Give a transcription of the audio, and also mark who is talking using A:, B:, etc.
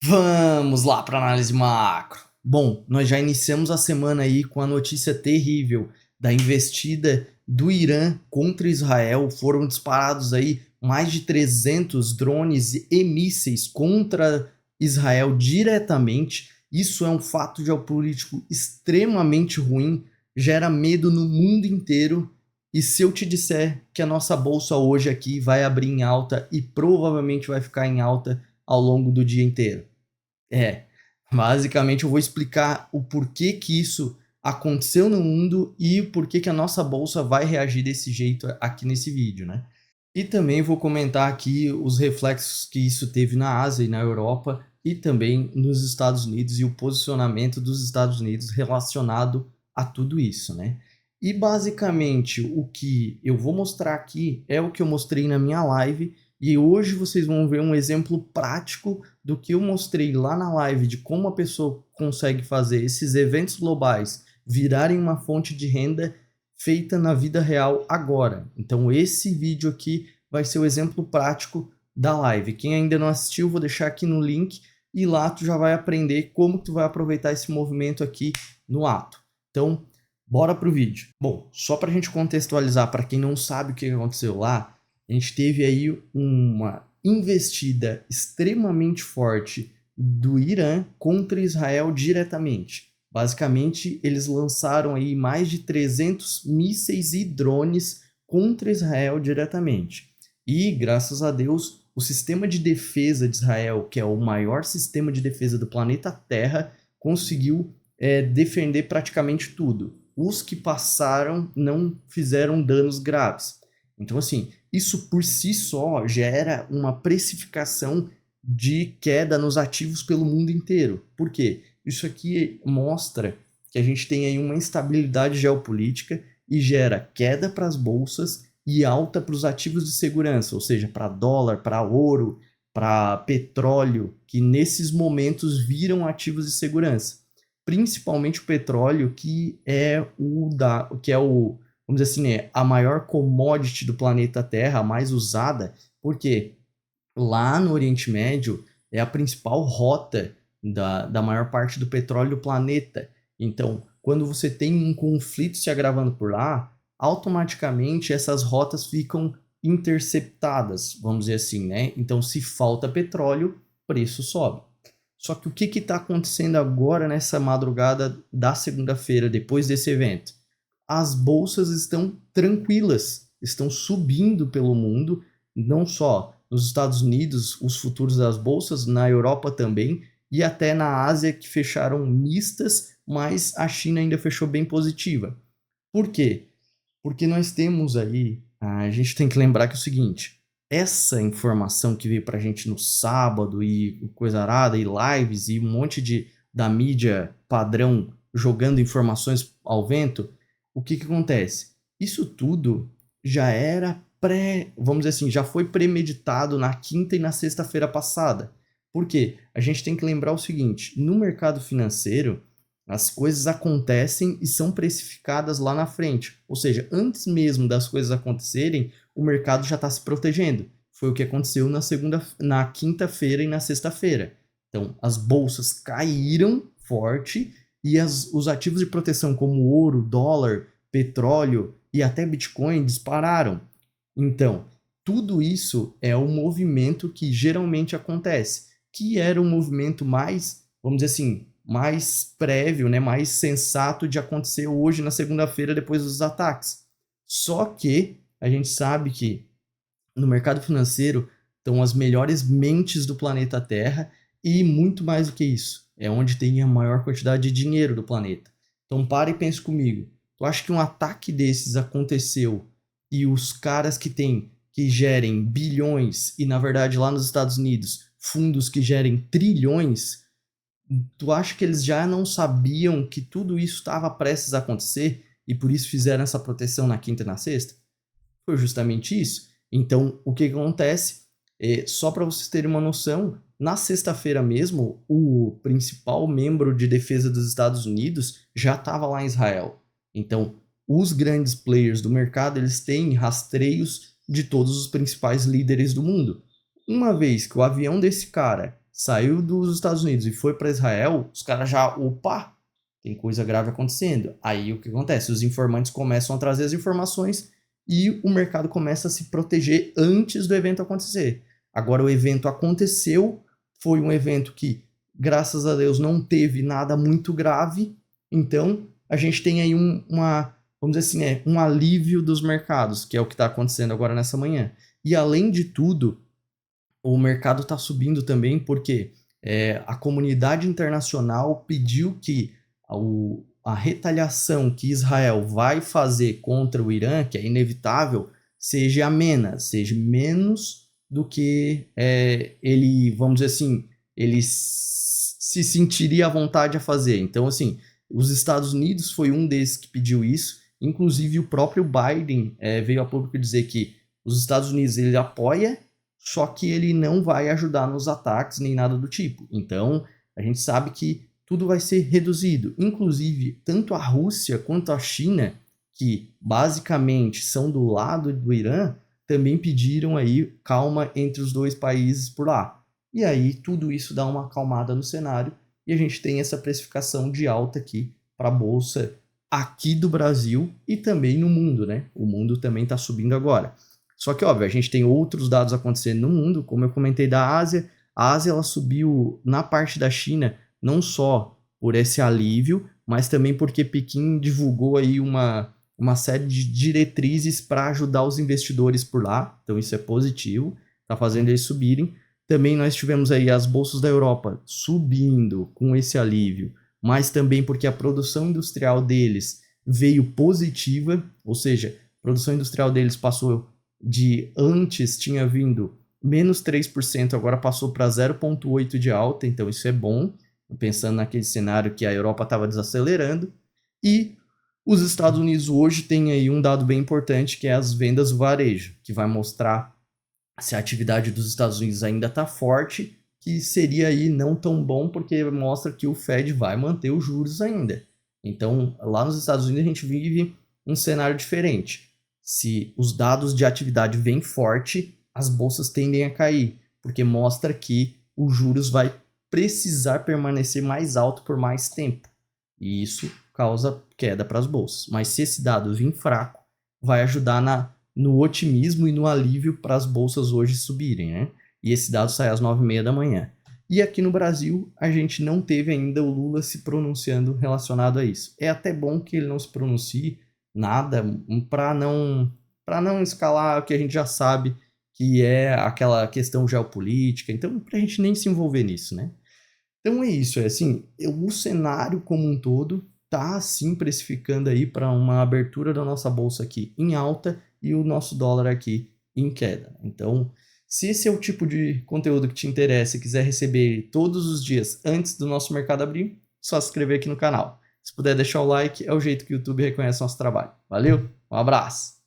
A: Vamos lá para análise macro. Bom, nós já iniciamos a semana aí com a notícia terrível da investida do Irã contra Israel. Foram disparados aí mais de 300 drones e mísseis contra Israel diretamente. Isso é um fato geopolítico extremamente ruim, gera medo no mundo inteiro. E se eu te disser que a nossa bolsa hoje aqui vai abrir em alta e provavelmente vai ficar em alta ao longo do dia inteiro? É, basicamente eu vou explicar o porquê que isso aconteceu no mundo e o porquê que a nossa bolsa vai reagir desse jeito aqui nesse vídeo, né? E também vou comentar aqui os reflexos que isso teve na Ásia e na Europa e também nos Estados Unidos e o posicionamento dos Estados Unidos relacionado a tudo isso, né? E basicamente o que eu vou mostrar aqui é o que eu mostrei na minha live e hoje vocês vão ver um exemplo prático do que eu mostrei lá na live de como a pessoa consegue fazer esses eventos globais virarem uma fonte de renda feita na vida real agora. Então esse vídeo aqui vai ser o exemplo prático da live. Quem ainda não assistiu, vou deixar aqui no link e lá tu já vai aprender como tu vai aproveitar esse movimento aqui no ato. Então, bora pro vídeo. Bom, só para a gente contextualizar para quem não sabe o que aconteceu lá, a gente teve aí uma investida extremamente forte do Irã contra Israel diretamente. Basicamente, eles lançaram aí mais de 300 mísseis e drones contra Israel diretamente. E, graças a Deus, o sistema de defesa de Israel, que é o maior sistema de defesa do planeta Terra, conseguiu defender praticamente tudo. Os que passaram não fizeram danos graves. Então, assim, isso por si só gera uma precificação de queda nos ativos pelo mundo inteiro. Por quê? Isso aqui mostra que a gente tem aí uma instabilidade geopolítica e gera queda para as bolsas e alta para os ativos de segurança, ou seja, para dólar, para ouro, para petróleo, que nesses momentos viram ativos de segurança. Principalmente o petróleo, vamos dizer assim, a maior commodity do planeta Terra, a mais usada, porque lá no Oriente Médio é a principal rota da maior parte do petróleo do planeta. Então, quando você tem um conflito se agravando por lá, automaticamente essas rotas ficam interceptadas, vamos dizer assim, né? Então, se falta petróleo, preço sobe. Só que o que está acontecendo agora nessa madrugada da segunda-feira, depois desse evento? As bolsas estão tranquilas, estão subindo pelo mundo, não só nos Estados Unidos, os futuros das bolsas, na Europa também, e até na Ásia, que fecharam mistas, mas a China ainda fechou bem positiva. Por quê? Porque nós temos aí, a gente tem que lembrar que é o seguinte, essa informação que veio para a gente no sábado e coisa arada, e lives e um monte da mídia padrão jogando informações ao vento, o que acontece? Isso tudo já era vamos dizer assim, já foi premeditado na quinta e na sexta-feira passada. Por quê? A gente tem que lembrar o seguinte, no mercado financeiro, as coisas acontecem e são precificadas lá na frente. Ou seja, antes mesmo das coisas acontecerem, o mercado já está se protegendo. Foi o que aconteceu na quinta-feira e na sexta-feira. Então, as bolsas caíram forte e os ativos de proteção como ouro, dólar, petróleo e até Bitcoin dispararam. Então, tudo isso é um movimento que geralmente acontece, que era um movimento mais, vamos dizer assim, mais prévio, né, mais sensato de acontecer hoje na segunda-feira depois dos ataques. Só que a gente sabe que no mercado financeiro estão as melhores mentes do planeta Terra e muito mais do que isso. É onde tem a maior quantidade de dinheiro do planeta. Então para e pense comigo. Tu acha que um ataque desses aconteceu e os caras que gerem bilhões e na verdade lá nos Estados Unidos fundos que gerem trilhões, tu acha que eles já não sabiam que tudo isso estava prestes a acontecer e por isso fizeram essa proteção na quinta e na sexta? Foi justamente isso. Então, o que acontece? Só para vocês terem uma noção, na sexta-feira mesmo, o principal membro de defesa dos Estados Unidos já estava lá em Israel. Então, os grandes players do mercado, eles têm rastreios de todos os principais líderes do mundo. Uma vez que o avião desse cara saiu dos Estados Unidos e foi para Israel, os caras já, opa, tem coisa grave acontecendo. Aí o que acontece? Os informantes começam a trazer as informações e o mercado começa a se proteger antes do evento acontecer. Agora o evento aconteceu, foi um evento que, graças a Deus, não teve nada muito grave, então a gente tem aí vamos dizer assim, um alívio dos mercados, que é o que está acontecendo agora nessa manhã. E além de tudo, o mercado está subindo também porque a comunidade internacional pediu que a retaliação que Israel vai fazer contra o Irã, que é inevitável, seja amena, seja menos do que ele, vamos dizer assim, ele se sentiria à vontade a fazer. Então, assim, os Estados Unidos foi um desses que pediu isso. Inclusive, o próprio Biden veio a público dizer que os Estados Unidos ele apoia, só que ele não vai ajudar nos ataques nem nada do tipo. Então, a gente sabe que tudo vai ser reduzido. Inclusive, tanto a Rússia quanto a China, que basicamente são do lado do Irã, também pediram aí calma entre os dois países por lá. E aí, tudo isso dá uma acalmada no cenário e a gente tem essa precificação de alta aqui para a Bolsa aqui do Brasil e também no mundo, né? O mundo também está subindo agora. Só que, óbvio, a gente tem outros dados acontecendo no mundo, como eu comentei da Ásia. A Ásia ela subiu na parte da China, não só por esse alívio, mas também porque Pequim divulgou aí uma série de diretrizes para ajudar os investidores por lá. Então isso é positivo, está fazendo eles subirem. Também nós tivemos aí as bolsas da Europa subindo com esse alívio, mas também porque a produção industrial deles veio positiva, ou seja, a produção industrial deles passou de antes tinha vindo menos 3%, agora passou para 0,8% de alta, então isso é bom, pensando naquele cenário que a Europa estava desacelerando. E os Estados Unidos hoje tem aí um dado bem importante, que é as vendas varejo, que vai mostrar se a atividade dos Estados Unidos ainda está forte, que seria aí não tão bom, porque mostra que o Fed vai manter os juros ainda. Então, lá nos Estados Unidos a gente vive um cenário diferente. Se os dados de atividade vêm forte, as bolsas tendem a cair, porque mostra que os juros vai precisar permanecer mais alto por mais tempo. E isso causa queda para as bolsas. Mas se esse dado vir fraco, vai ajudar no otimismo e no alívio para as bolsas hoje subirem, né? E esse dado sai às 9h30 da manhã. E aqui no Brasil, a gente não teve ainda o Lula se pronunciando relacionado a isso. É até bom que ele não se pronuncie nada para não escalar o que a gente já sabe, que é aquela questão geopolítica. Então, para a gente nem se envolver nisso, né? Então é isso, assim, o cenário como um todo tá assim precificando aí para uma abertura da nossa bolsa aqui em alta e o nosso dólar aqui em queda. Então, se esse é o tipo de conteúdo que te interessa e quiser receber todos os dias antes do nosso mercado abrir, só se inscrever aqui no canal. Se puder deixar o like, é o jeito que o YouTube reconhece nosso trabalho. Valeu, um abraço!